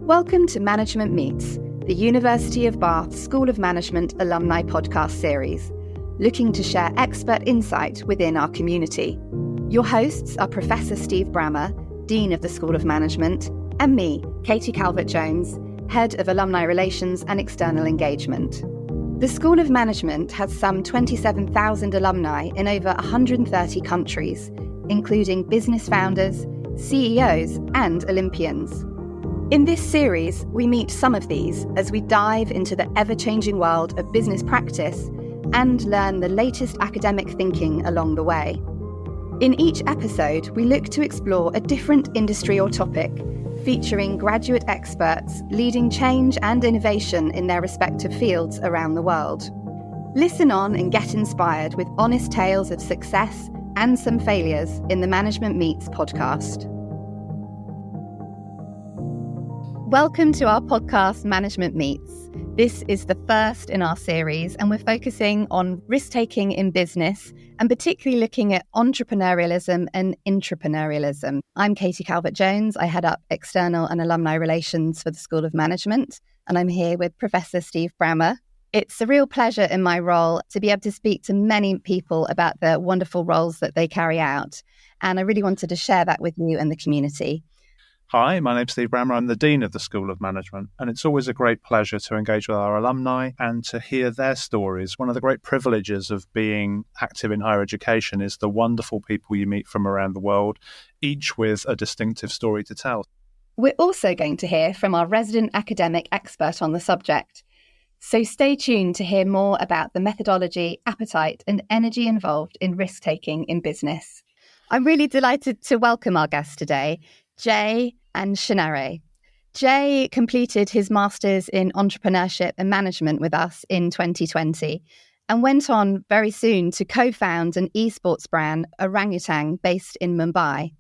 Welcome to Management Meets, the University of Bath School of Management alumni podcast series, looking to share expert insight within our community. Your hosts are Professor Steve Brammer, Dean of the School of Management, and me, Katie Calvert-Jones, Head of Alumni Relations and External Engagement. The School of Management has some 27,000 alumni in over 130 countries, including business founders, CEOs, and Olympians. In this series, we meet some of these as we dive into the ever-changing world of business practice and learn the latest academic thinking along the way. In each episode, we look to explore a different industry or topic, featuring graduate experts leading change and innovation in their respective fields around the world. Listen on and get inspired with honest tales of success and some failures in the Management Meets podcast. Welcome to our podcast, Management Meets. This is the first in our series, and we're focusing on risk-taking in business, and particularly looking at entrepreneurialism and intrapreneurialism. I'm Katie Calvert-Jones. I head up External and Alumni Relations for the School of Management, and I'm here with Professor Steve Brammer. It's a real pleasure in my role to be able to speak to many people about the wonderful roles that they carry out, and I really wanted to share that with you and the community. Hi, my name's Steve Brammer. I'm the Dean of the School of Management, and it's always a great pleasure to engage with our alumni and to hear their stories. One of the great privileges of being active in higher education is the wonderful people you meet from around the world, each with a distinctive story to tell. We're also going to hear from our resident academic expert on the subject. So stay tuned to hear more about the methodology, appetite, and energy involved in risk-taking in business. I'm really delighted to welcome our guests today, Jay and Shinarai. Jay completed his Masters in Entrepreneurship and Management with us in 2020 and went on very soon to co-found an eSports brand, Orangutan, based in Mumbai.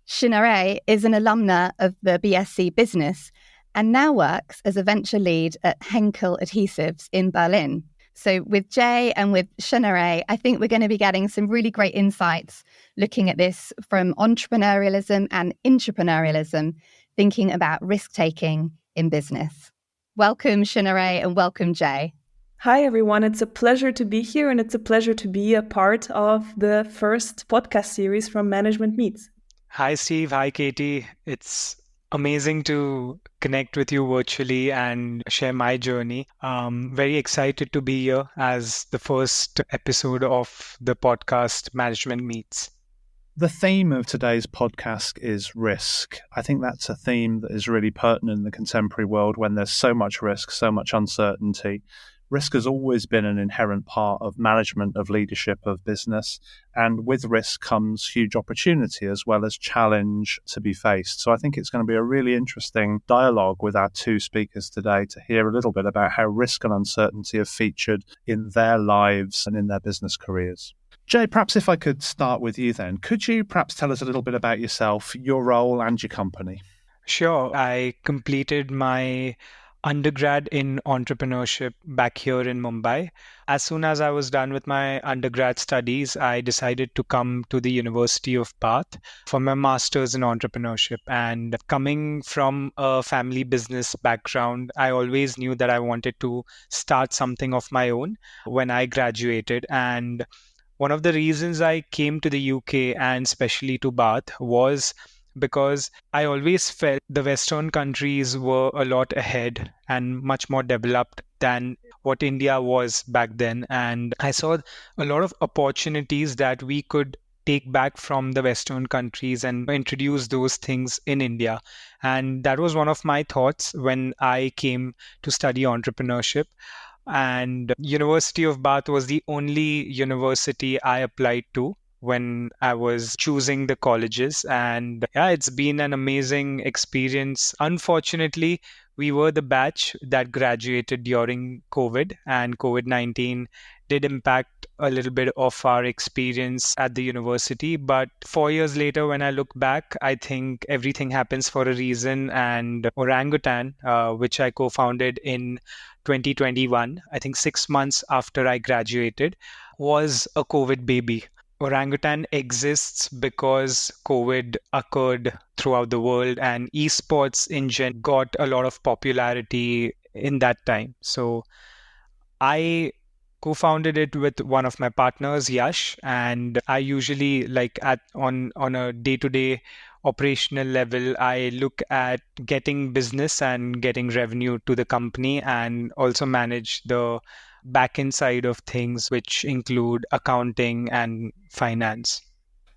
Shinarai is an alumna of the BSc Business and now works as a venture lead at Henkel Adhesives in Berlin. So with Jay and with Shinarai, I think we're going to be getting some really great insights looking at this from entrepreneurialism and intrapreneurialism, thinking about risk-taking in business. Welcome, Shinarai, and welcome, Jay. Hi, everyone. It's a pleasure to be here, and it's a pleasure to be a part of the first podcast series from Management Meets. Hi, Steve. Hi, Katie. It's amazing to connect with you virtually and share my journey. Very excited to be here as the first episode of the podcast Management Meets. The theme of today's podcast is risk. I think that's a theme that is really pertinent in the contemporary world when there's so much risk, so much uncertainty. Risk has always been an inherent part of management, of leadership, of business. And with risk comes huge opportunity as well as challenge to be faced. So I think it's going to be a really interesting dialogue with our two speakers today to hear a little bit about how risk and uncertainty have featured in their lives and in their business careers. Jay, perhaps if I could start with you then, could you perhaps tell us a little bit about yourself, your role and your company? Sure. I completed my undergrad in entrepreneurship back here in Mumbai. As soon as I was done with my undergrad studies, I decided to come to the University of Bath for my master's in entrepreneurship. And coming from a family business background, I always knew that I wanted to start something of my own when I graduated. And one of the reasons I came to the UK and especially to Bath was because I always felt the Western countries were a lot ahead and much more developed than what India was back then. And I saw a lot of opportunities that we could take back from the Western countries and introduce those things in India. And that was one of my thoughts when I came to study entrepreneurship. And University of Bath was the only university I applied to when I was choosing the colleges. And yeah, it's been an amazing experience. Unfortunately, we were the batch that graduated during COVID, and COVID-19 did impact a little bit of our experience at the university. But 4 years later, when I look back, I think everything happens for a reason. And Orangutan, which I co-founded in 2021, I think 6 months after I graduated, was a COVID baby. Orangutan exists because COVID occurred throughout the world and eSports in gen got a lot of popularity in that time. So I co-founded it with one of my partners, Yash, and I usually like at on a day-to-day operational level, I look at getting business and getting revenue to the company and also manage the back end side of things, which include accounting and finance.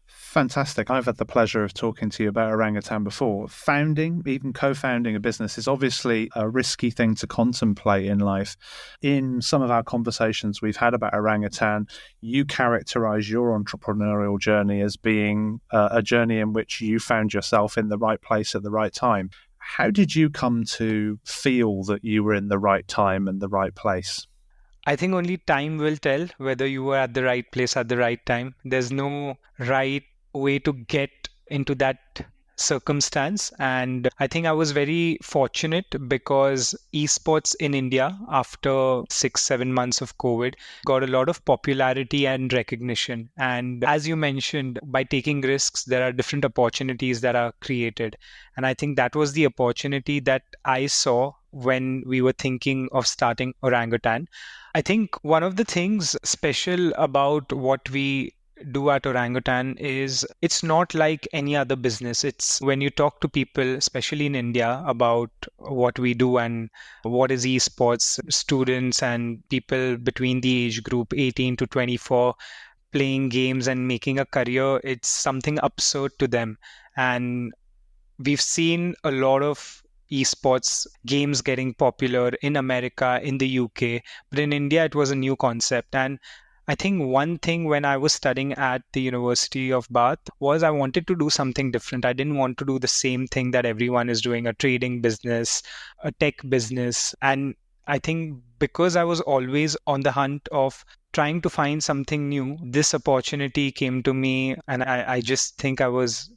Fantastic. I've had the pleasure of talking to you about Orangutan before. Founding, even co-founding a business is obviously a risky thing to contemplate in life. In some of our conversations we've had about Orangutan, you characterize your entrepreneurial journey as being a journey in which you found yourself in the right place at the right time. How did you come to feel that you were in the right time and the right place? I think only time will tell whether you were at the right place at the right time. There's no right way to get into that circumstance. And I think I was very fortunate because esports in India, after 6-7 months of COVID, got a lot of popularity and recognition. And as you mentioned, by taking risks, there are different opportunities that are created. And I think that was the opportunity that I saw when we were thinking of starting Orangutan. I think one of the things special about what we do at Orangutan is it's not like any other business. It's when you talk to people, especially in India, about what we do and what is esports, students and people between the age group 18 to 24 playing games and making a career, it's something absurd to them. And we've seen a lot of esports games getting popular in America, in the UK, but in India, it was a new concept. And I think one thing when I was studying at the University of Bath was I wanted to do something different. I didn't want to do the same thing that everyone is doing, a trading business, a tech business. And I think because I was always on the hunt of trying to find something new, this opportunity came to me. And I just think I was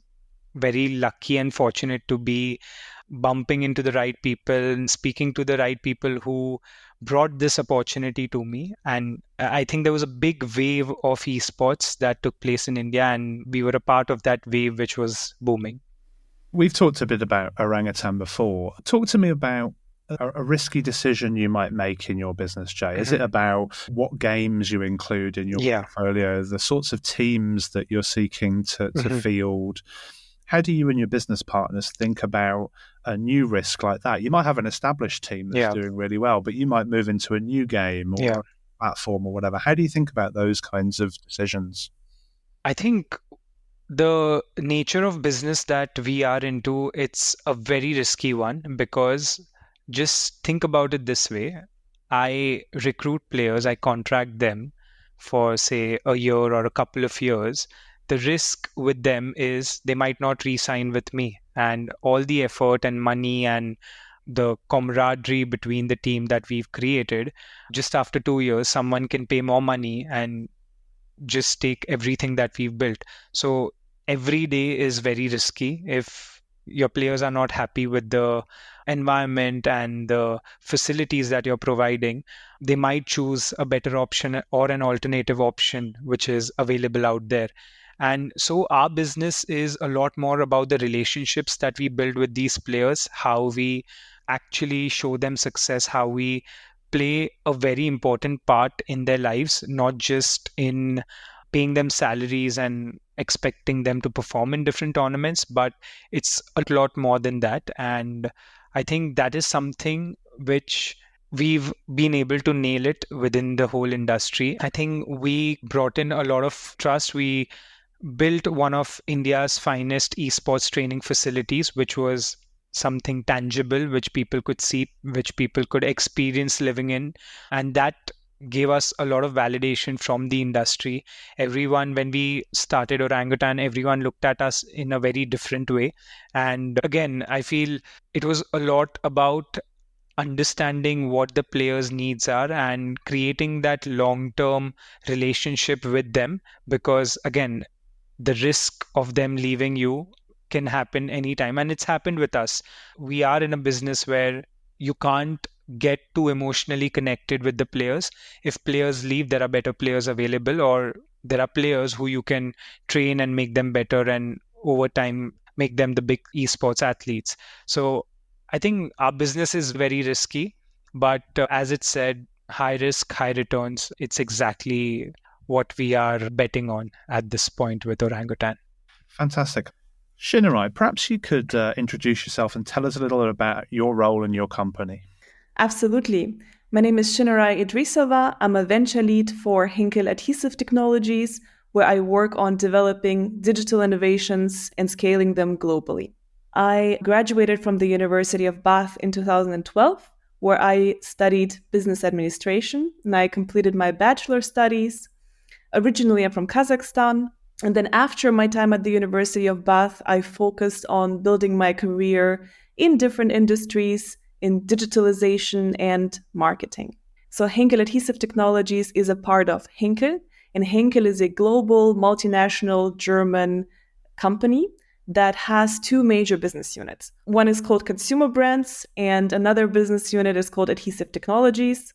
very lucky and fortunate to be bumping into the right people and speaking to the right people who brought this opportunity to me. And I think there was a big wave of esports that took place in India, and we were a part of that wave, which was booming. We've talked a bit about Orangutan before. Talk to me about a risky decision you might make in your business, Jay. Is it about what games you include in your portfolio, the sorts of teams that you're seeking to field? How do you and your business partners think about a new risk like that? You might have an established team that's doing really well, but you might move into a new game or a platform or whatever. How do you think about those kinds of decisions? I think the nature of business that we are into, it's a very risky one because just think about it this way. I recruit players, I contract them for, say, a year or a couple of years. The risk with them is they might not re-sign with me, and all the effort and money and the camaraderie between the team that we've created, just after 2 years, someone can pay more money and just take everything that we've built. So every day is very risky. If your players are not happy with the environment and the facilities that you're providing, they might choose a better option or an alternative option which is available out there. And so our business is a lot more about the relationships that we build with these players, how we actually show them success, how we play a very important part in their lives, not just in paying them salaries and expecting them to perform in different tournaments, but it's a lot more than that. And I think that is something which we've been able to nail it within the whole industry. I think we brought in a lot of trust. We built one of India's finest esports training facilities, which was something tangible, which people could see, which people could experience living in. And that gave us a lot of validation from the industry. Everyone, when we started Orangutan, everyone looked at us in a very different way. And again, I feel it was a lot about understanding what the players' needs are and creating that long-term relationship with them. Because again, the risk of them leaving you can happen anytime. And it's happened with us. We are in a business where you can't get too emotionally connected with the players. If players leave, there are better players available, or there are players who you can train and make them better, and over time make them the big esports athletes. So I think our business is very risky, but as it said, high risk, high returns. It's exactly what we are betting on at this point with Orangutan. Fantastic. Shinarai, perhaps you could introduce yourself and tell us a little about your role in your company. Absolutely. My name is Shinarai Idrissova. I'm a venture lead for Henkel Adhesive Technologies, where I work on developing digital innovations and scaling them globally. I graduated from the University of Bath in 2012, where I studied business administration, and I completed my bachelor studies. Originally, I'm from Kazakhstan. And then after my time at the University of Bath, I focused on building my career in different industries, in digitalization and marketing. So Henkel Adhesive Technologies is a part of Henkel, and Henkel is a global multinational German company that has two major business units. One is called Consumer Brands, and another business unit is called Adhesive Technologies.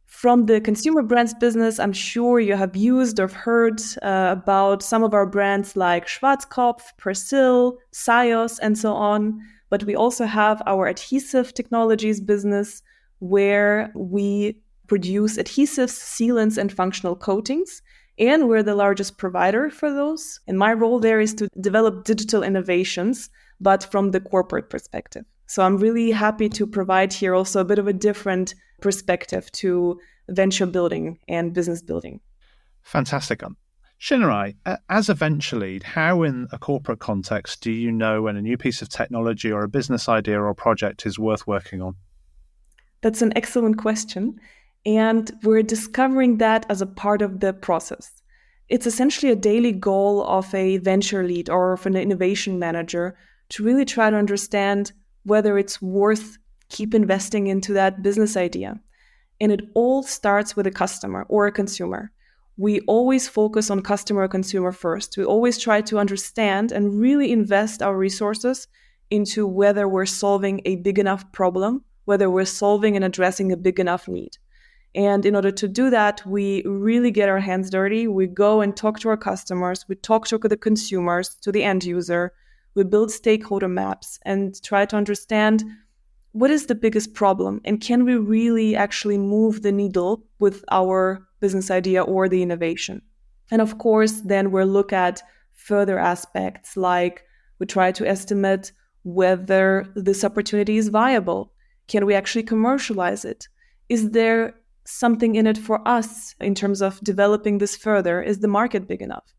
From the consumer brands business, I'm sure you have used or heard about some of our brands like Schwarzkopf, Persil, Sios, and so on. But we also have our adhesive technologies business, where we produce adhesives, sealants, and functional coatings. And we're the largest provider for those. And my role there is to develop digital innovations, but from the corporate perspective. So I'm really happy to provide here also a bit of a different perspective to venture building and business building. Fantastic. Shinarai, as a venture lead, how in a corporate context do you know when a new piece of technology or a business idea or project is worth working on? That's an excellent question. And we're discovering that as a part of the process. It's essentially a daily goal of a venture lead or of an innovation manager to really try to understand whether it's worth keep investing into that business idea. And it all starts with a customer or a consumer. We always focus on customer or consumer first. We always try to understand and really invest our resources into whether we're solving a big enough problem, whether we're solving and addressing a big enough need. And in order to do that, we really get our hands dirty. We go and talk to our customers. We talk to the consumers, to the end user. We build stakeholder maps and try to understand what is the biggest problem and can we really actually move the needle with our business idea or the innovation. And of course, then we'll look at further aspects like we try to estimate whether this opportunity is viable. Can we actually commercialize it? Is there something in it for us in terms of developing this further? Is the market big enough?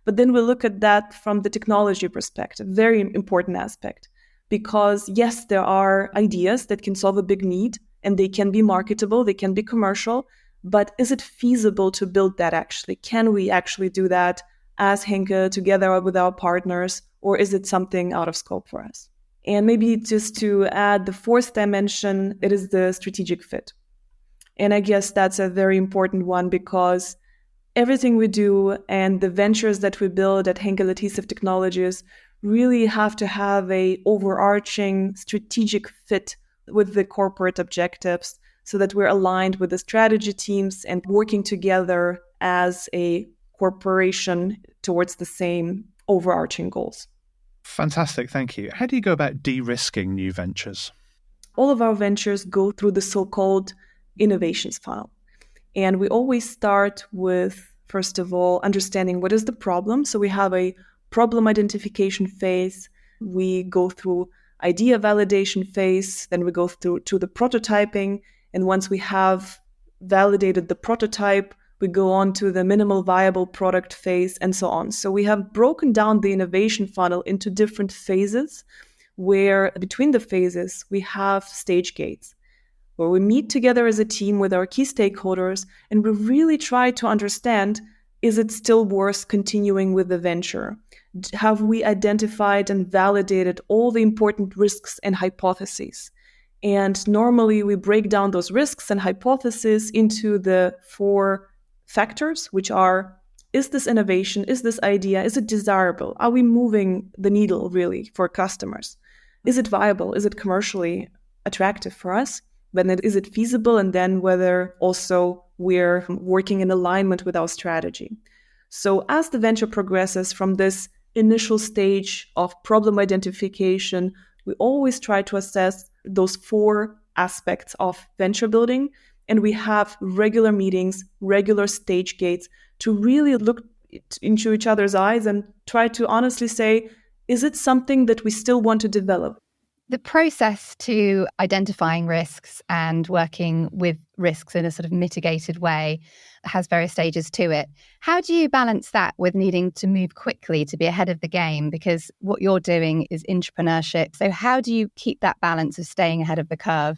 But then we look at that from the technology perspective, very important aspect. Because yes, there are ideas that can solve a big need and they can be marketable, they can be commercial, but is it feasible to build that actually? Can we actually do that as Henkel together with our partners, or is it something out of scope for us? And maybe just to add the fourth dimension, it is the strategic fit. And I guess that's a very important one because everything we do and the ventures that we build at Henkel Adhesive Technologies really have to have a overarching strategic fit with the corporate objectives so that we're aligned with the strategy teams and working together as a corporation towards the same overarching goals. Fantastic, thank you. How do you go about de-risking new ventures? All of our ventures go through the so-called innovations funnel. And we always start with, first of all, understanding what is the problem. So we have a problem identification phase. We go through idea validation phase. Then we go through to the prototyping. And once we have validated the prototype, we go on to the minimal viable product phase and so on. So we have broken down the innovation funnel into different phases where between the phases, we have stage gates where we meet together as a team with our key stakeholders and we really try to understand, is it still worth continuing with the venture? Have we identified and validated all the important risks and hypotheses? And normally we break down those risks and hypotheses into the 4 factors, which are, is this innovation, is this idea, is it desirable? Are we moving the needle really for customers? Is it viable? Is it commercially attractive for us? is it feasible, and then whether also we're working in alignment with our strategy. So as the venture progresses from this initial stage of problem identification, we always try to assess those 4 aspects of venture building. And we have regular meetings, regular stage gates to really look into each other's eyes and try to honestly say, is it something that we still want to develop? The process to identifying risks and working with risks in a sort of mitigated way has various stages to it. How do you balance that with needing to move quickly to be ahead of the game? Because what you're doing is intrapreneurship. So how do you keep that balance of staying ahead of the curve?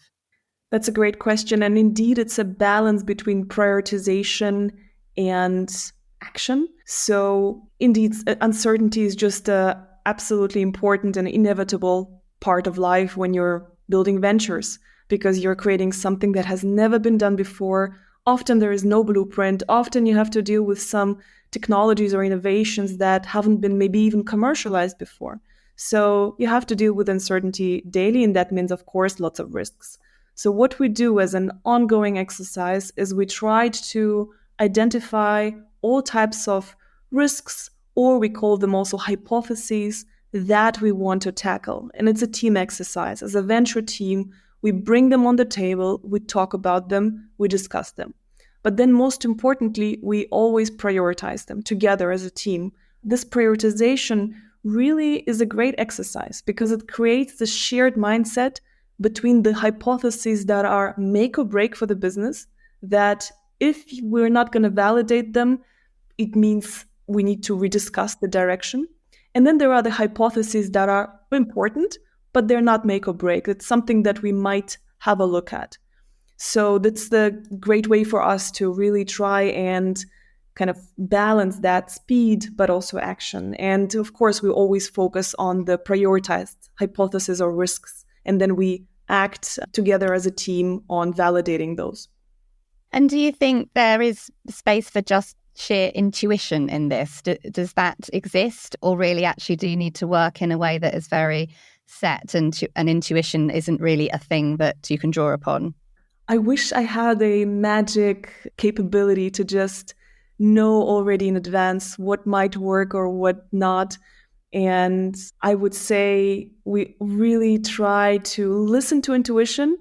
That's a great question. And indeed, it's a balance between prioritization and action. So indeed, uncertainty is just absolutely important and inevitable part of life when you're building ventures, because you're creating something that has never been done before. Often there is no blueprint. Often you have to deal with some technologies or innovations that haven't been maybe even commercialized before. So you have to deal with uncertainty daily, and that means, of course, lots of risks. So what we do as an ongoing exercise is we try to identify all types of risks, or we call them also hypotheses, that we want to tackle. And it's a team exercise. As a venture team, we bring them on the table, we talk about them, we discuss them. But then most importantly, we always prioritize them together as a team. This prioritization really is a great exercise because it creates the shared mindset between the hypotheses that are make or break for the business, that if we're not going to validate them, it means we need to rediscuss the direction. And then there are the hypotheses that are important, but they're not make or break. It's something that we might have a look at. So that's the great way for us to really try and kind of balance that speed, but also action. And of course, we always focus on the prioritized hypothesis or risks, and then we act together as a team on validating those. And do you think there is space for just sheer intuition in this? Does that exist, or really actually do you need to work in a way that is very set, and intuition isn't really a thing that you can draw upon? I wish I had a magic capability to just know already in advance what might work or what not. And I would say we really try to listen to intuition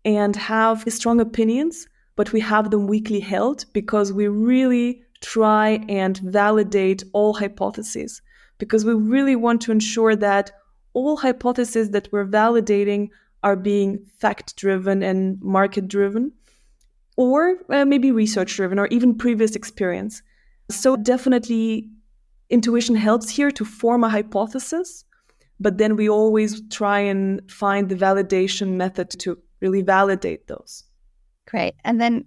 and have strong opinions, but we have them weakly held because we really try and validate all hypotheses, because we really want to ensure that all hypotheses that we're validating are being fact-driven and market-driven, or maybe research-driven, or even previous experience. So definitely intuition helps here to form a hypothesis, but then we always try and find the validation method to really validate those. Great. And then,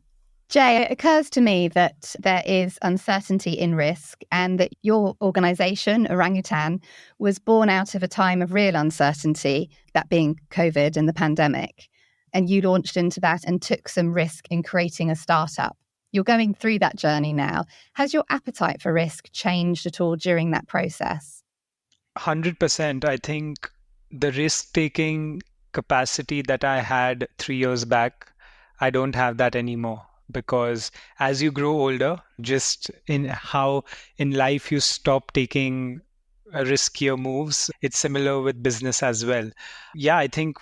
Jay, it occurs to me that there is uncertainty in risk, and that your organisation, Orangutan, was born out of a time of real uncertainty, that being COVID and the pandemic. And you launched into that and took some risk in creating a startup. You're going through that journey now. Has your appetite for risk changed at all during that process? 100%. I think the risk-taking capacity that I had 3 years back, I don't have that anymore. Because as you grow older, just in how in life you stop taking riskier moves, it's similar with business as well. Yeah, I think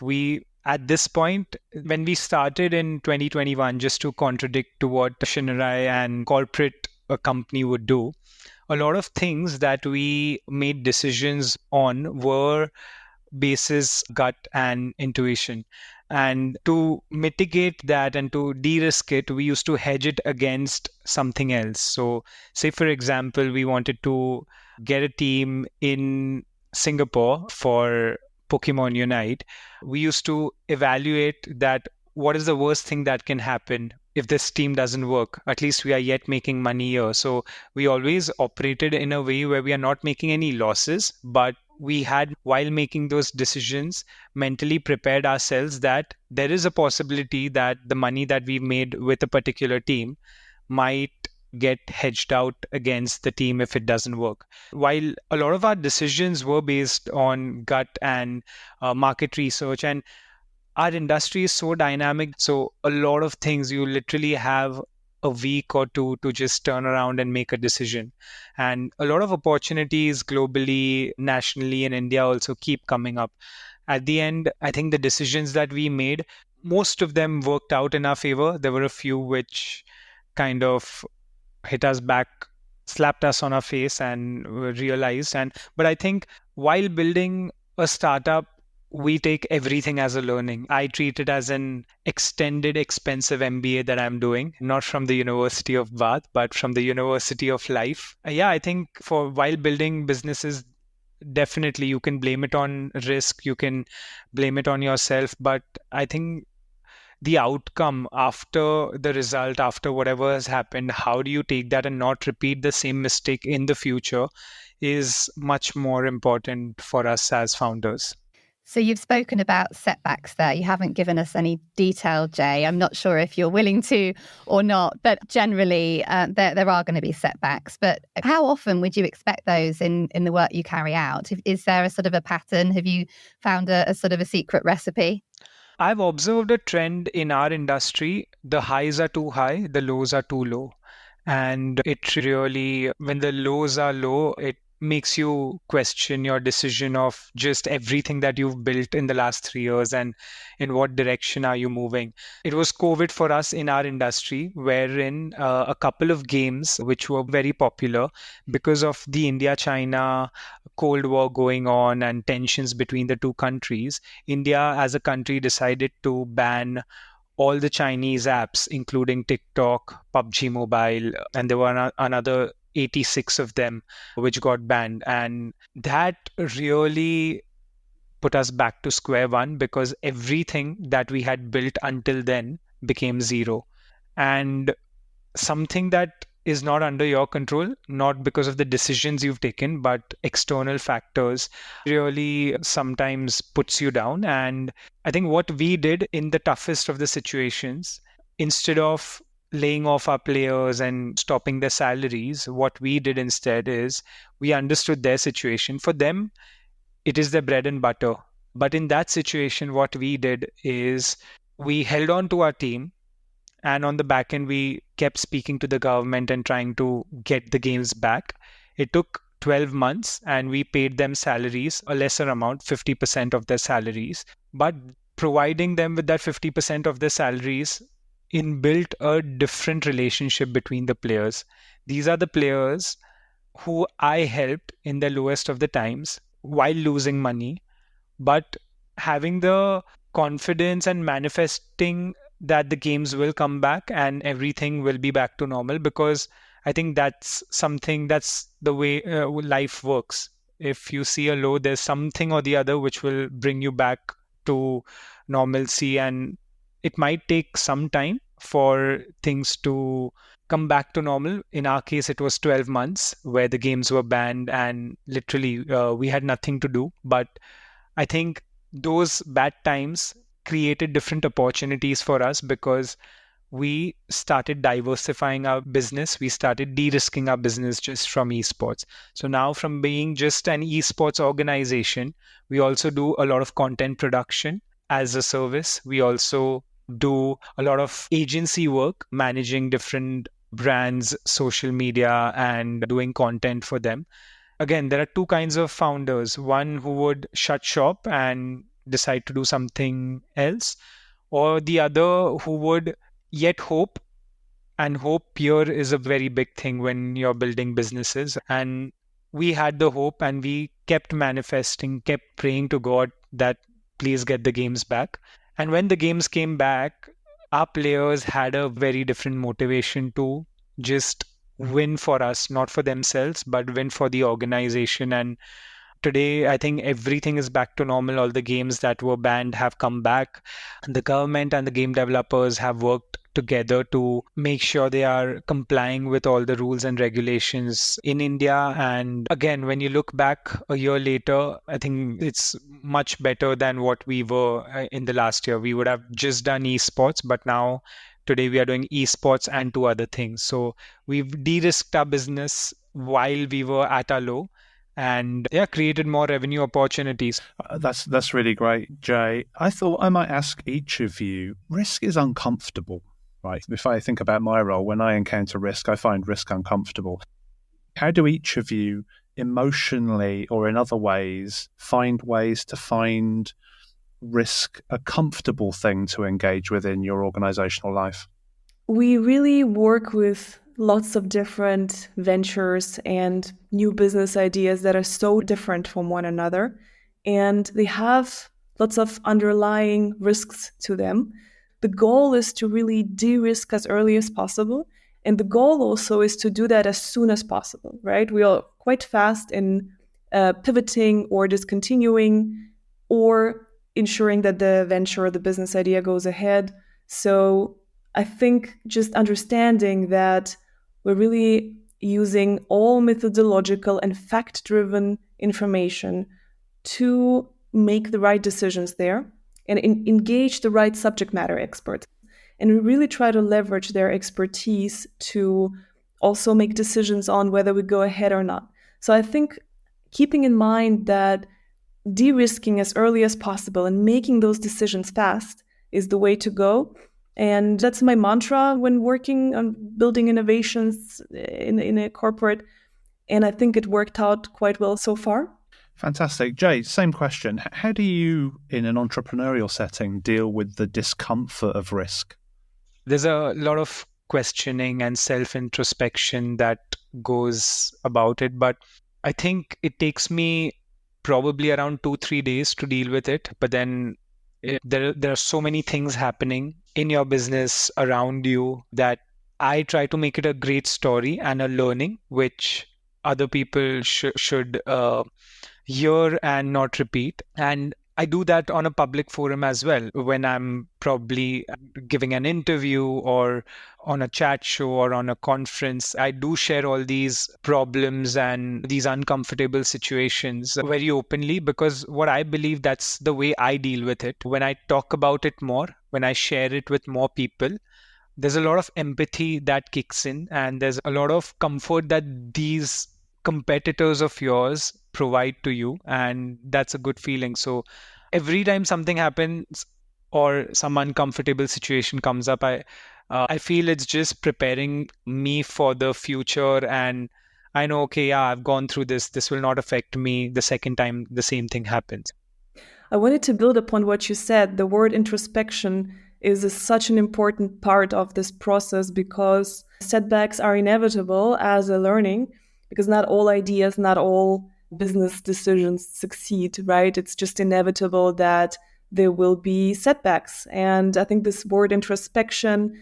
at this point, when we started in 2021, just to contradict to what Shinarai and corporate a company would do, a lot of things that we made decisions on were basis gut and intuition. And to mitigate that and to de-risk it, we used to hedge it against something else. So say, for example, we wanted to get a team in Singapore for Pokemon Unite. We used to evaluate that what is the worst thing that can happen if this team doesn't work. At least we are yet making money here. So we always operated in a way where we are not making any losses, but we had, while making those decisions, mentally prepared ourselves that there is a possibility that the money that we made with a particular team might get hedged out against the team if it doesn't work. While a lot of our decisions were based on gut and market research, and our industry is so dynamic. So a lot of things, you literally have a week or two to just turn around and make a decision. And a lot of opportunities globally, nationally, in India also keep coming up. At the end, I think the decisions that we made, most of them worked out in our favor. There were a few which kind of hit us back, slapped us on our face, and realized. And but I think while building a startup, we take everything as a learning. I treat it as an extended, expensive MBA that I'm doing, not from the University of Bath, but from the University of Life. Yeah, I think for while building businesses, definitely you can blame it on risk, you can blame it on yourself, but I think the outcome after the result, after whatever has happened, how do you take that and not repeat the same mistake in the future is much more important for us as founders. So you've spoken about setbacks there. You haven't given us any detail, Jay. I'm not sure if you're willing to or not, but generally there are going to be setbacks. But how often would you expect those in the work you carry out? Is there a sort of a pattern? Have you found a sort of a secret recipe? I've observed a trend in our industry. The highs are too high, the lows are too low. And it really, when the lows are low, it makes you question your decision of just everything that you've built in the last 3 years and in what direction are you moving. It was COVID for us in our industry, wherein a couple of games which were very popular because of the India-China Cold War going on and tensions between the two countries, India as a country decided to ban all the Chinese apps, including TikTok, PUBG Mobile, and there were another 86 of them which got banned. And that really put us back to square one because everything that we had built until then became zero. And something that is not under your control, not because of the decisions you've taken, but external factors really sometimes puts you down. And I think what we did in the toughest of the situations, instead of laying off our players and stopping their salaries, what we did instead is we understood their situation. For them, it is their bread and butter. But in that situation, what we did is we held on to our team. And on the back end, we kept speaking to the government and trying to get the games back. It took 12 months and we paid them salaries, a lesser amount, 50% of their salaries. But providing them with that 50% of their salaries inbuilt a different relationship between the players. These are the players who I helped in the lowest of the times while losing money, but having the confidence and manifesting that the games will come back and everything will be back to normal, because I think that's the way life works. If you see a low, there's something or the other which will bring you back to normalcy, and it might take some time for things to come back to normal. In our case, it was 12 months where the games were banned and literally we had nothing to do. But I think those bad times created different opportunities for us because we started diversifying our business. We started de-risking our business just from esports. So now, from being just an esports organization, we also do a lot of content production as a service. We also do a lot of agency work, managing different brands, social media, and doing content for them. Again, there are two kinds of founders. One who would shut shop and decide to do something else, or the other who would yet hope. And hope here is a very big thing when you're building businesses. And we had the hope and we kept manifesting, kept praying to God that please get the games back. And when the games came back, our players had a very different motivation to just win for us, not for themselves, but win for the organization. And today, I think everything is back to normal. All the games that were banned have come back. The government and the game developers have worked together to make sure they are complying with all the rules and regulations in India. And again, when you look back a year later, I think it's much better than what we were in the last year. We would have just done esports, but now today we are doing esports and two other things. So we've de-risked our business while we were at our low. and created more revenue opportunities. That's really great, Jay. I thought I might ask each of you, risk is uncomfortable, right? If I think about my role, when I encounter risk, I find risk uncomfortable. How do each of you emotionally or in other ways find risk a comfortable thing to engage with in your organizational life? We really work with lots of different ventures and new business ideas that are so different from one another, and they have lots of underlying risks to them. The goal is to really de-risk as early as possible, and the goal also is to do that as soon as possible, right? We are quite fast in pivoting or discontinuing or ensuring that the venture or the business idea goes ahead. So I think just understanding that we're really using all methodological and fact-driven information to make the right decisions there and engage the right subject matter experts. And we really try to leverage their expertise to also make decisions on whether we go ahead or not. So I think keeping in mind that de-risking as early as possible and making those decisions fast is the way to go. And that's my mantra when working on building innovations in a corporate. And I think it worked out quite well so far. Fantastic. Jay, same question. How do you, in an entrepreneurial setting, deal with the discomfort of risk? There's a lot of questioning and self-introspection that goes about it, but I think it takes me probably around 2-3 days to deal with it. But then there are so many things happening in your business around you that I try to make it a great story and a learning which other people should hear and not repeat. And I do that on a public forum as well. When I'm probably giving an interview or on a chat show or on a conference, I do share all these problems and these uncomfortable situations very openly, because what I believe, that's the way I deal with it. When I talk about it more, when I share it with more people, there's a lot of empathy that kicks in, and there's a lot of comfort that these competitors of yours provide to you, and that's a good feeling. So every time something happens or some uncomfortable situation comes up, I feel it's just preparing me for the future, and I know, okay, I've gone through this will not affect me the second time the same thing happens. I wanted to build upon what you said. The word introspection is such an important part of this process, because setbacks are inevitable as a learning, because not all ideas, not all business decisions succeed, right? It's just inevitable that there will be setbacks. And I think this word introspection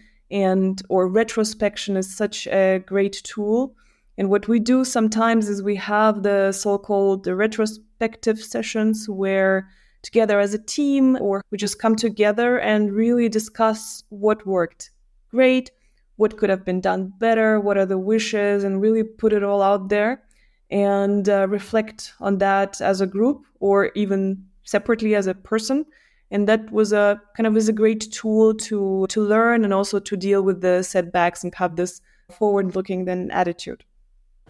or retrospection is such a great tool. And what we do sometimes is we have the so-called the retrospective sessions, where together as a team, or we just come together and really discuss what worked great, what could have been done better, what are the wishes, and really put it all out there and reflect on that as a group or even separately as a person. And that was a great tool to learn and also to deal with the setbacks and have this forward-looking then attitude.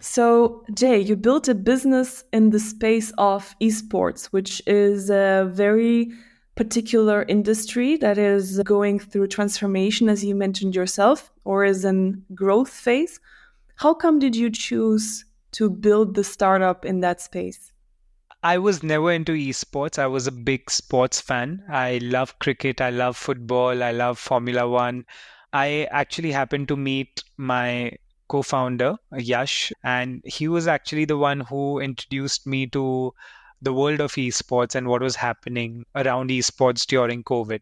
So, Jay, you built a business in the space of eSports, which is a very particular industry that is going through transformation, as you mentioned yourself, or is in growth phase. How come did you choose to build the startup in that space? I was never into esports. I was a big sports fan. I love cricket. I love football. I love Formula One. I actually happened to meet my co-founder, Yash, and he was actually the one who introduced me to the world of esports and what was happening around esports during COVID.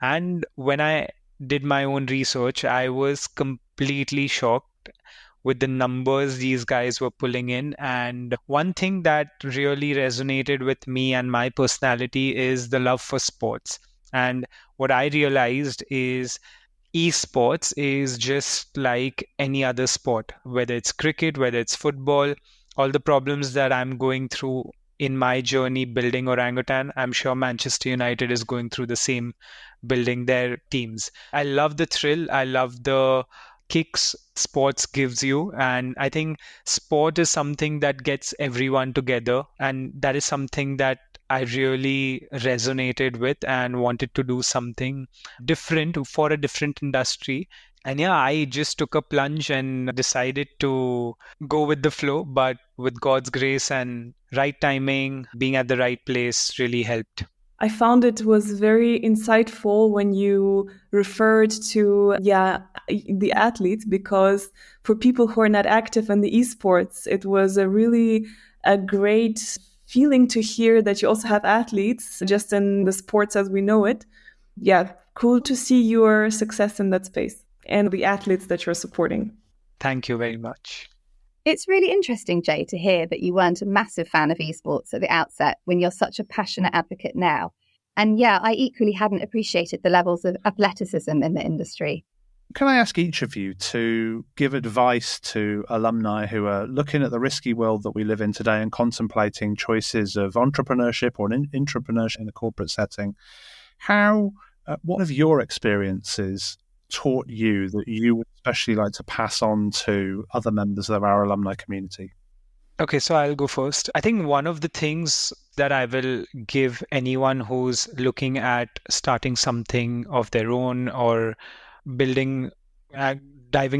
And when I did my own research, I was completely shocked with the numbers these guys were pulling in. And one thing that really resonated with me and my personality is the love for sports. And what I realized is esports is just like any other sport, whether it's cricket, whether it's football. All the problems that I'm going through in my journey building Orangutan, I'm sure Manchester United is going through the same, building their teams. I love the thrill. I love the kicks sports gives you. And I think sport is something that gets everyone together. And that is something that I really resonated with and wanted to do something different for a different industry. And yeah, I just took a plunge and decided to go with the flow, but with God's grace and right timing, being at the right place really helped. I found it was very insightful when you referred to, the athletes, because for people who are not active in the eSports, it was a great feeling to hear that you also have athletes just in the sports as we know it. Yeah, cool to see your success in that space and the athletes that you're supporting. Thank you very much. It's really interesting, Jay, to hear that you weren't a massive fan of esports at the outset when you're such a passionate advocate now. And yeah, I equally hadn't appreciated the levels of athleticism in the industry. Can I ask each of you to give advice to alumni who are looking at the risky world that we live in today and contemplating choices of entrepreneurship or intrapreneurship in a corporate setting? What have your experiences taught you that you would especially like to pass on to other members of our alumni community? Okay, so I'll go first. I think one of the things that I will give anyone who's looking at starting something of their own or diving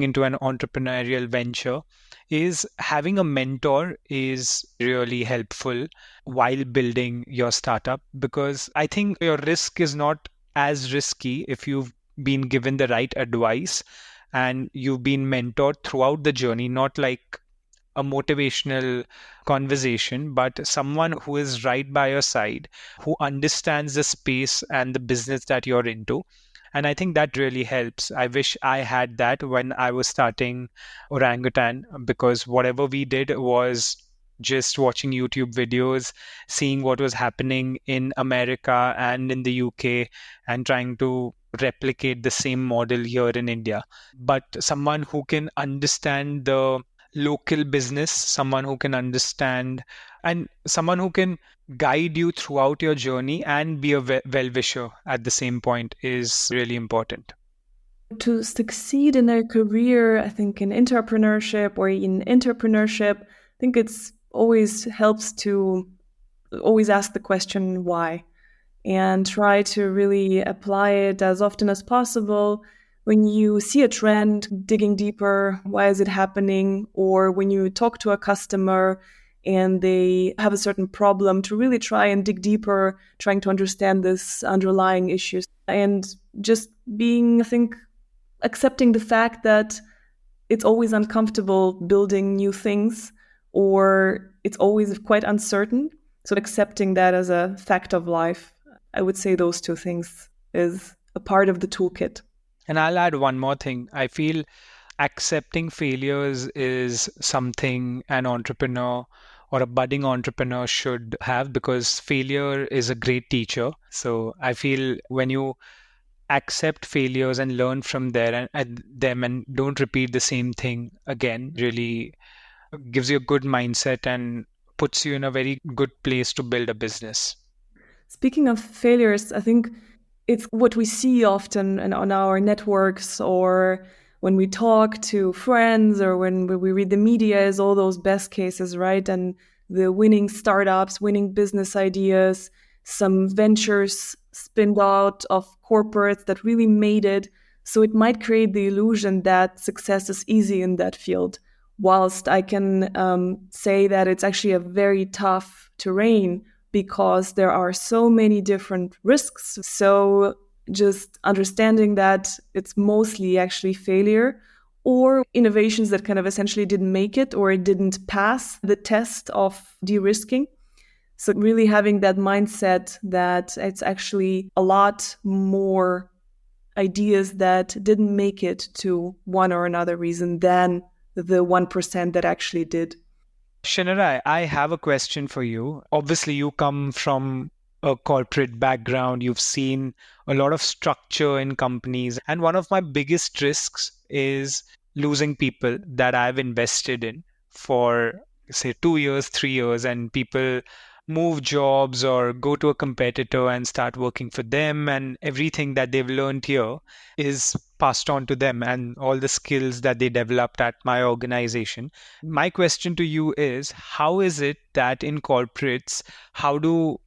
into an entrepreneurial venture is having a mentor is really helpful while building your startup, because I think your risk is not as risky if you've been given the right advice and you've been mentored throughout the journey, not like a motivational conversation, but someone who is right by your side, who understands the space and the business that you're into. And I think that really helps. I wish I had that when I was starting Orangutan, because whatever we did was just watching YouTube videos, seeing what was happening in America and in the UK, and trying to replicate the same model here in India. But someone who can understand the local business, someone who can understand and someone who can guide you throughout your journey and be a well-wisher at the same point is really important. To succeed in a career, I think in entrepreneurship or in entrepreneurship, I think it's always helps to always ask the question why, and try to really apply it as often as possible. When you see a trend, digging deeper, why is it happening? Or when you talk to a customer and they have a certain problem, to really try and dig deeper, trying to understand this underlying issues. And just being, I think, accepting the fact that it's always uncomfortable building new things, or it's always quite uncertain. So accepting that as a fact of life, I would say those two things is a part of the toolkit. And I'll add one more thing. I feel accepting failures is something an entrepreneur or a budding entrepreneur should have, because failure is a great teacher. So I feel when you accept failures and learn from them and don't repeat the same thing again, really gives you a good mindset and puts you in a very good place to build a business. Speaking of failures, I think it's what we see often on our networks, or when we talk to friends, or when we read the media, is all those best cases, right? And the winning startups, winning business ideas, some ventures spinned out of corporates that really made it. So it might create the illusion that success is easy in that field, whilst I can say that it's actually a very tough terrain, because there are so many different risks. So just understanding that it's mostly actually failure or innovations that kind of essentially didn't make it or didn't pass the test of de-risking. So really having that mindset that it's actually a lot more ideas that didn't make it to one or another reason than the 1% that actually did. Shinarai, I have a question for you. Obviously, you come from a corporate background. You've seen a lot of structure in companies. And one of my biggest risks is losing people that I've invested in for, say, 2 years, 3 years, and people move jobs or go to a competitor and start working for them, and everything that they've learned here is passed on to them, and all the skills that they developed at my organization. My question to you is, how is it that in corporates, how do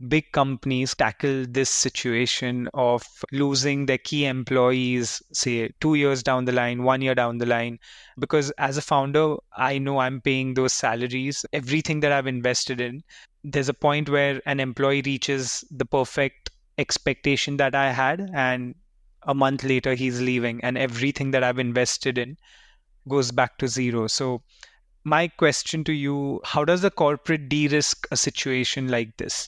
big companies tackle this situation of losing their key employees, say 2 years down the line, 1 year down the line? Because as a founder, I know I'm paying those salaries, everything that I've invested in. There's a point where an employee reaches the perfect expectation that I had, and a month later he's leaving, and everything that I've invested in goes back to zero. So my question to you, how does the corporate de-risk a situation like this?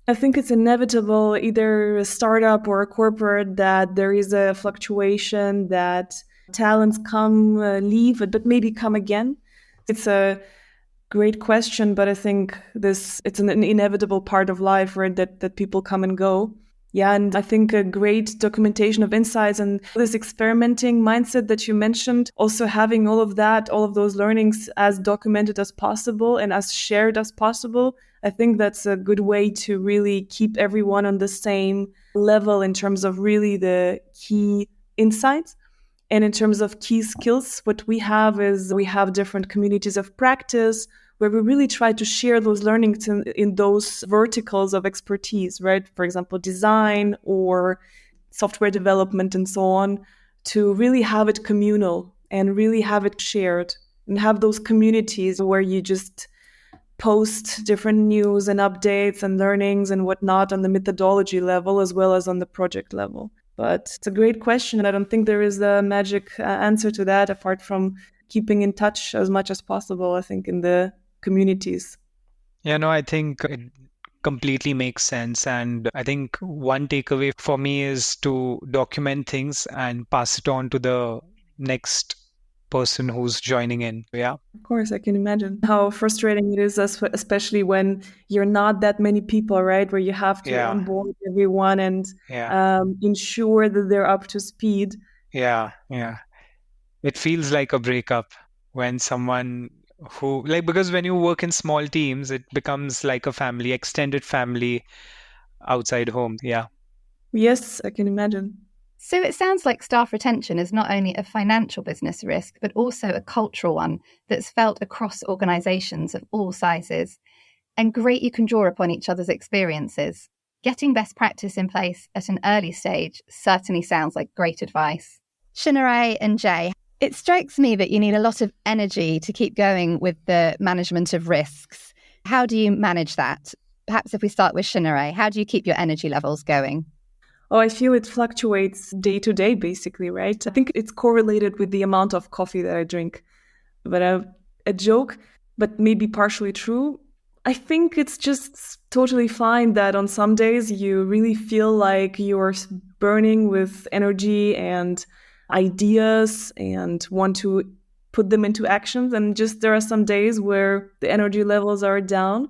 I think it's inevitable, either a startup or a corporate, that there is a fluctuation, that talents come, leave, but maybe come again. It's a great question, but I think it's an inevitable part of life, right? That people come and go. Yeah, and I think a great documentation of insights and this experimenting mindset that you mentioned, also having all of those learnings as documented as possible and as shared as possible, I think that's a good way to really keep everyone on the same level in terms of really the key insights. And in terms of key skills, what we have is we have different communities of practice where we really try to share those learnings in those verticals of expertise, right? For example, design or software development and so on, to really have it communal and really have it shared and have those communities where you just post different news and updates and learnings and whatnot on the methodology level as well as on the project level. But it's a great question, and I don't think there is a magic answer to that apart from keeping in touch as much as possible, I think, in the communities. Yeah, no, I think it completely makes sense. And I think one takeaway for me is to document things and pass it on to the next person who's joining in. Yeah. Of course, I can imagine how frustrating it is, especially when you're not that many people, right? Where you have to onboard everyone and ensure that they're up to speed. Yeah. It feels like a breakup when someone because when you work in small teams, it becomes like a family, extended family outside home. Yeah. Yes, I can imagine. So it sounds like staff retention is not only a financial business risk, but also a cultural one that's felt across organisations of all sizes. And great you can draw upon each other's experiences. Getting best practice in place at an early stage certainly sounds like great advice. Shinarai and Jay, it strikes me that you need a lot of energy to keep going with the management of risks. How do you manage that? Perhaps if we start with Shinarai, how do you keep your energy levels going? Oh, I feel it fluctuates day to day, basically, right? I think it's correlated with the amount of coffee that I drink. But a joke, but maybe partially true. I think it's just totally fine that on some days you really feel like you're burning with energy and ideas and want to put them into actions. And just there are some days where the energy levels are down.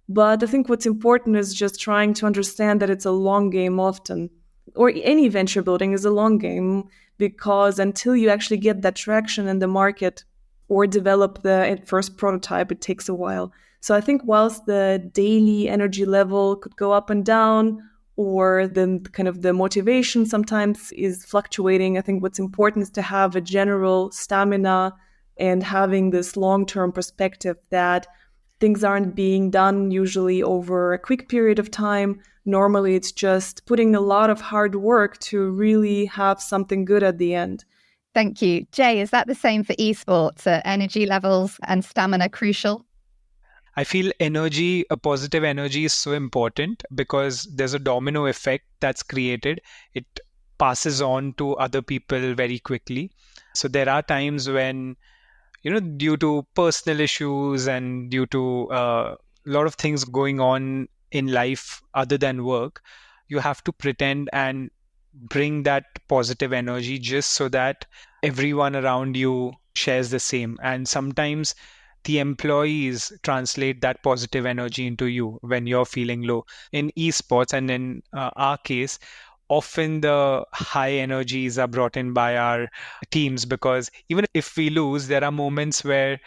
But I think what's important is just trying to understand that it's a long game often. Or any venture building is a long game, because until you actually get that traction in the market or develop the first prototype, it takes a while. So I think whilst the daily energy level could go up and down, or the kind of the motivation sometimes is fluctuating, I think what's important is to have a general stamina and having this long-term perspective that things aren't being done usually over a quick period of time. Normally, it's just putting a lot of hard work to really have something good at the end. Thank you. Jay, is that the same for eSports? Are energy levels and stamina crucial? I feel energy, a positive energy, is so important because there's a domino effect that's created. It passes on to other people very quickly. So there are times when, due to personal issues and due to a lot of things going on in life other than work, you have to pretend and bring that positive energy just so that everyone around you shares the same. And sometimes the employees translate that positive energy into you when you're feeling low. In esports, and in our case, often the high energies are brought in by our teams, because even if we lose, there are moments where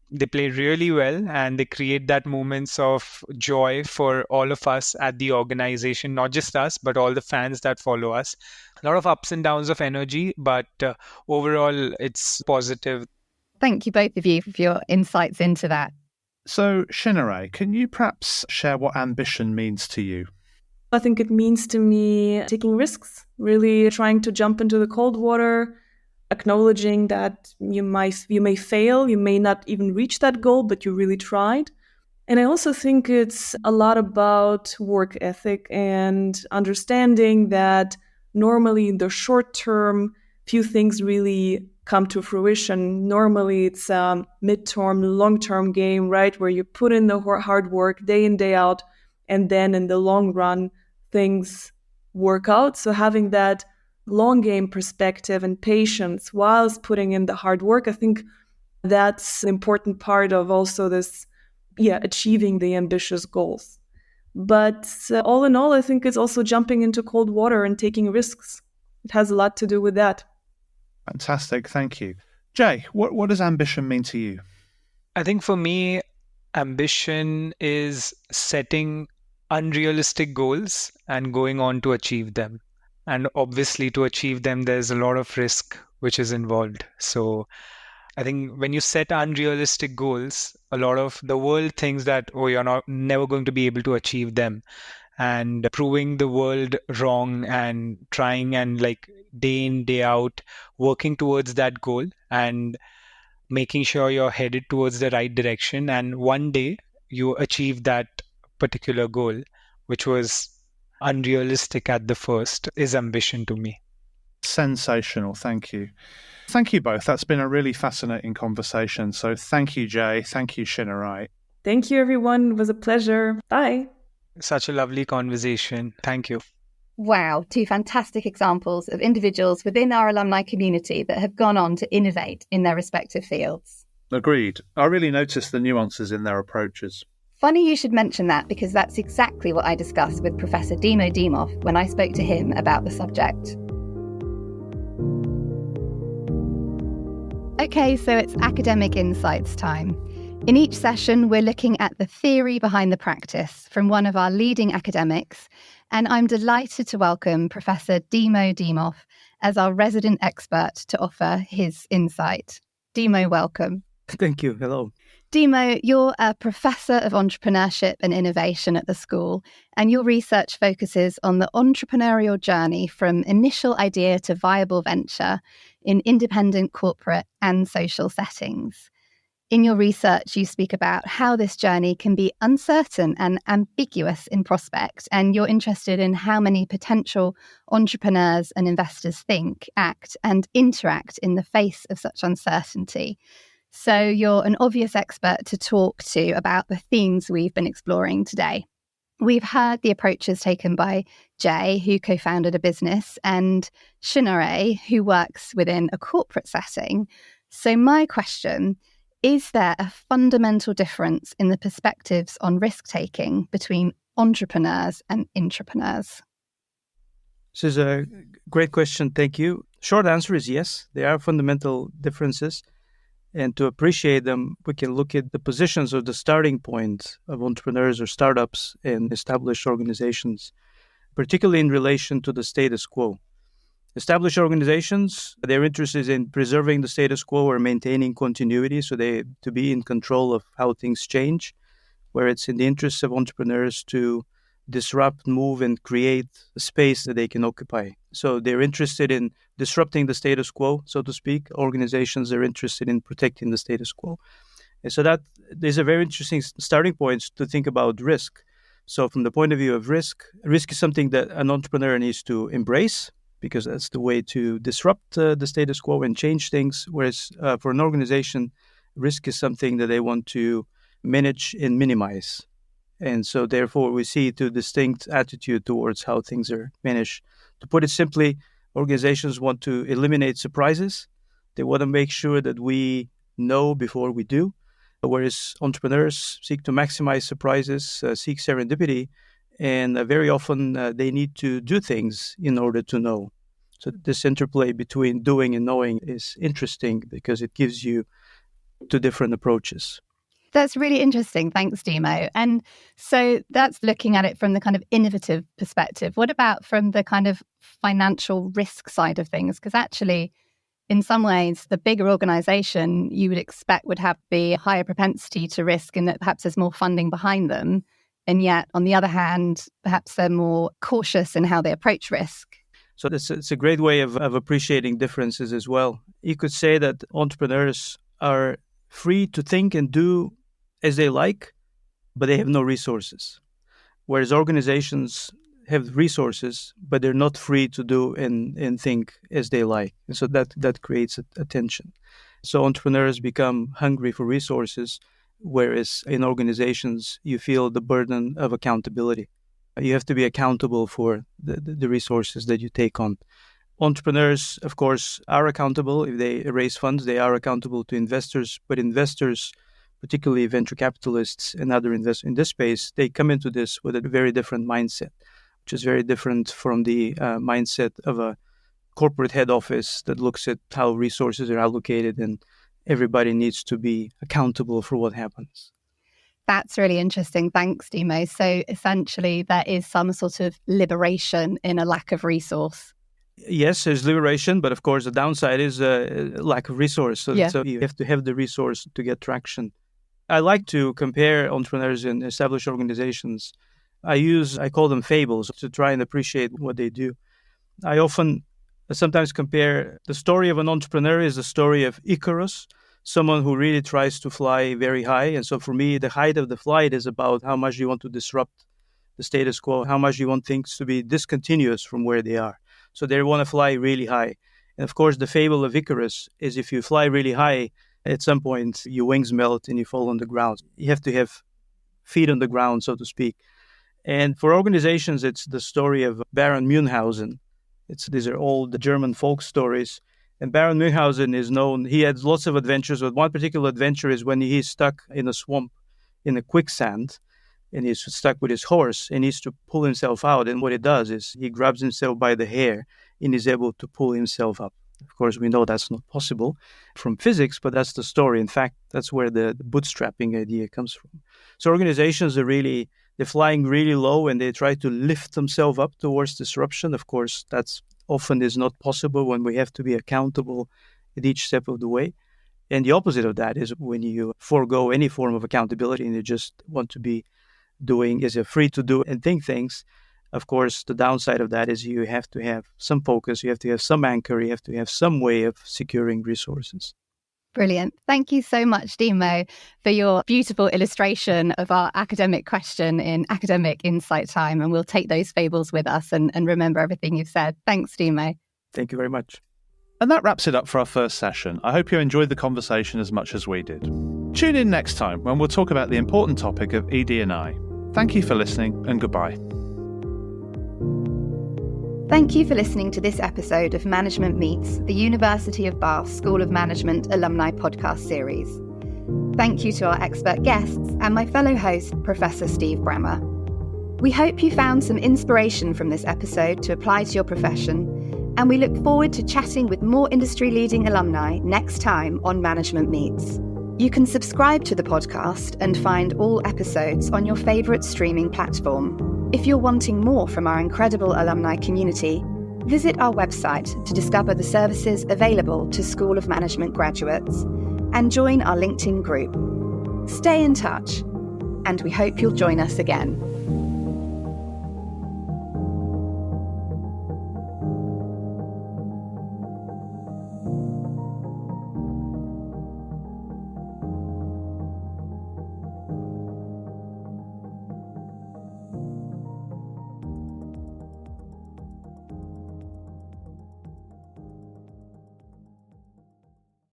They play really well and they create that moments of joy for all of us at the organization, not just us, but all the fans that follow us. A lot of ups and downs of energy, but overall, it's positive. Thank you both of you for your insights into that. So, Shinarai, can you perhaps share what ambition means to you? I think it means to me taking risks, really trying to jump into the cold water, acknowledging that you may fail, you may not even reach that goal, but you really tried. And I also think it's a lot about work ethic and understanding that normally in the short term, few things really come to fruition. Normally it's a mid-term, long-term game, right? Where you put in the hard work day in, day out, and then in the long run, things work out. So having that long game perspective and patience whilst putting in the hard work, I think that's an important part of also this, achieving the ambitious goals. But all in all, I think it's also jumping into cold water and taking risks. It has a lot to do with that. Fantastic, thank you. Jay, what does ambition mean to you? I think for me, ambition is setting unrealistic goals and going on to achieve them. And obviously, to achieve them, there's a lot of risk which is involved. So I think when you set unrealistic goals, a lot of the world thinks that, oh, you're never going to be able to achieve them. And proving the world wrong and trying and like day in, day out, working towards that goal and making sure you're headed towards the right direction. And one day you achieve that particular goal, which was unrealistic at the first, is ambition to me. Sensational, thank you. Thank you both. That's been a really fascinating conversation. So thank you, Jay. Thank you, Shinarai. Thank you, everyone. It was a pleasure. Bye. Such a lovely conversation. Thank you. Wow, two fantastic examples of individuals within our alumni community that have gone on to innovate in their respective fields. Agreed. I really noticed the nuances in their approaches. Funny you should mention that, because that's exactly what I discussed with Professor Dimo Dimov when I spoke to him about the subject. Okay, so it's academic insights time. In each session, we're looking at the theory behind the practice from one of our leading academics, and I'm delighted to welcome Professor Dimo Dimov as our resident expert to offer his insight. Dimo, welcome. Thank you. Hello. Dimo, you're a professor of entrepreneurship and innovation at the school, and your research focuses on the entrepreneurial journey from initial idea to viable venture in independent corporate and social settings. In your research, you speak about how this journey can be uncertain and ambiguous in prospect, and you're interested in how many potential entrepreneurs and investors think, act, and interact in the face of such uncertainty. So you're an obvious expert to talk to about the themes we've been exploring today. We've heard the approaches taken by Jay, who co-founded a business, and Shinarai, who works within a corporate setting. So my question: is there a fundamental difference in the perspectives on risk-taking between entrepreneurs and intrapreneurs? This is a great question. Thank you. Short answer is yes. There are fundamental differences. And to appreciate them, we can look at the positions or the starting point of entrepreneurs or startups and established organizations, particularly in relation to the status quo. Established organizations, they're interested in preserving the status quo or maintaining continuity, so they to be in control of how things change, where it's in the interests of entrepreneurs to disrupt, move, and create a space that they can occupy. So they're interested in disrupting the status quo, so to speak. Organizations are interested in protecting the status quo. And so that there's a very interesting starting point to think about risk. So from the point of view of risk is something that an entrepreneur needs to embrace, because that's the way to disrupt the status quo and change things. Whereas for an organization, risk is something that they want to manage and minimize. And so therefore we see two distinct attitude towards how things are managed. To put it simply, organizations want to eliminate surprises. They want to make sure that we know before we do. Whereas entrepreneurs seek to maximize surprises, seek serendipity, and very often they need to do things in order to know. So this interplay between doing and knowing is interesting because it gives you to different approaches. That's really interesting. Thanks, Dimo. And so that's looking at it from the kind of innovative perspective. What about from the kind of financial risk side of things? Because actually, in some ways, the bigger organization you would expect would have the higher propensity to risk and that perhaps there's more funding behind them. And yet, on the other hand, perhaps they're more cautious in how they approach risk. So it's a great way of appreciating differences as well. You could say that entrepreneurs are free to think and do as they like, but they have no resources. Whereas organizations have resources, but they're not free to do and think as they like. And so that creates a tension. So entrepreneurs become hungry for resources, whereas in organizations, you feel the burden of accountability. You have to be accountable for the resources that you take on. Entrepreneurs, of course, are accountable. If they raise funds, they are accountable to investors. But investors, particularly venture capitalists and other investors in this space, they come into this with a very different mindset, which is very different from the mindset of a corporate head office that looks at how resources are allocated and everybody needs to be accountable for what happens. That's really interesting. Thanks, Dimo. So essentially, there is some sort of liberation in a lack of resource. Yes, there's liberation, but of course, the downside is lack of resource. So you have to have the resource to get traction. I like to compare entrepreneurs in established organizations. I call them fables to try and appreciate what they do. I sometimes compare the story of an entrepreneur is the story of Icarus, someone who really tries to fly very high. And so for me, the height of the flight is about how much you want to disrupt the status quo, how much you want things to be discontinuous from where they are. So they want to fly really high. And of course, the fable of Icarus is if you fly really high, at some point your wings melt and you fall on the ground. You have to have feet on the ground, so to speak. And for organizations, it's the story of Baron Münchhausen. These are old German folk stories. And Baron Münchhausen is known, he had lots of adventures, but one particular adventure is when he's stuck in a swamp, in a quicksand, and he's stuck with his horse and needs to pull himself out. And what he does is he grabs himself by the hair and is able to pull himself up. Of course, we know that's not possible from physics, but that's the story. In fact, that's where the bootstrapping idea comes from. So organizations they're flying really low and they try to lift themselves up towards disruption. Of course, that's often is not possible when we have to be accountable at each step of the way. And the opposite of that is when you forego any form of accountability and you just want to be doing, is free to do and think things. Of course, the downside of that is you have to have some focus, you have to have some anchor, you have to have some way of securing resources. Brilliant. Thank you so much, Dimo, for your beautiful illustration of our academic question in Academic Insight Time. And we'll take those fables with us and remember everything you've said. Thanks, Dimo. Thank you very much. And that wraps it up for our first session. I hope you enjoyed the conversation as much as we did. Tune in next time when we'll talk about the important topic of ED&I. Thank you for listening and goodbye. Thank you for listening to this episode of Management Meets, the University of Bath School of Management alumni podcast series. Thank you to our expert guests and my fellow host, Professor Steve Brammer. We hope you found some inspiration from this episode to apply to your profession, and we look forward to chatting with more industry-leading alumni next time on Management Meets. You can subscribe to the podcast and find all episodes on your favourite streaming platform. If you're wanting more from our incredible alumni community, visit our website to discover the services available to School of Management graduates and join our LinkedIn group. Stay in touch, and we hope you'll join us again.